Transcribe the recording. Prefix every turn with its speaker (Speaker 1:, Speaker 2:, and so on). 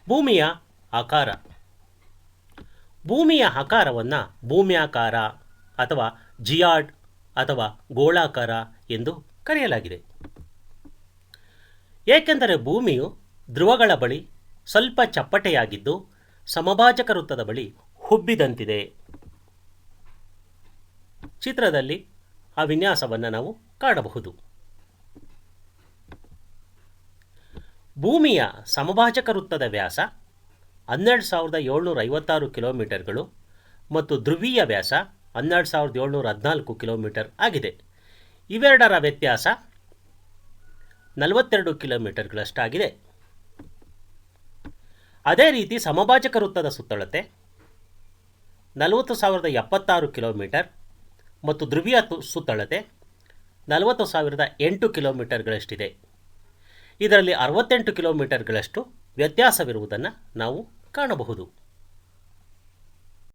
Speaker 1: ಭೂಮಿಯ ಆಕಾರ. ಭೂಮಿಯ ಆಕಾರವನ್ನು ಭೂಮ್ಯಾಕಾರ ಅಥವಾ ಜಿಯಾಡ್ ಅಥವಾ ಗೋಳಾಕಾರ ಎಂದು ಕರೆಯಲಾಗಿದೆ. ಏಕೆಂದರೆ ಭೂಮಿಯು ಧ್ರುವಗಳ ಬಳಿ ಸ್ವಲ್ಪ ಚಪ್ಪಟೆಯಾಗಿದ್ದು ಸಮಭಾಜಕ ವೃತ್ತದ ಬಳಿ ಹುಬ್ಬಿದಂತಿದೆ. ಚಿತ್ರದಲ್ಲಿ ಆ ವಿನ್ಯಾಸವನ್ನು ನಾವು ಕಾಣಬಹುದು. ಭೂಮಿಯ ಸಮಭಾಜಕ ವೃತ್ತದ ವ್ಯಾಸ 12,756 ಕಿಲೋಮೀಟರ್ಗಳು ಮತ್ತು ಧ್ರುವೀಯ ವ್ಯಾಸ 12,714 ಕಿಲೋಮೀಟರ್ ಆಗಿದೆ. ಇವೆರಡರ ವ್ಯತ್ಯಾಸ 42 ಕಿಲೋಮೀಟರ್ಗಳಷ್ಟಾಗಿದೆ. ಅದೇ ರೀತಿ ಸಮಭಾಜಕ ವೃತ್ತದ ಸುತ್ತಳತೆ 40,076 ಕಿಲೋಮೀಟರ್ ಮತ್ತು ಧ್ರುವೀಯ ಸುತ್ತಳತೆ 40,008 ಕಿಲೋಮೀಟರ್ಗಳಷ್ಟಿದೆ. ಇದರಲ್ಲಿ 68 ಕಿಲೋಮೀಟರ್ಗಳಷ್ಟು ವ್ಯತ್ಯಾಸವಿರುವುದನ್ನು ನಾವು ಕಾಣಬಹುದು.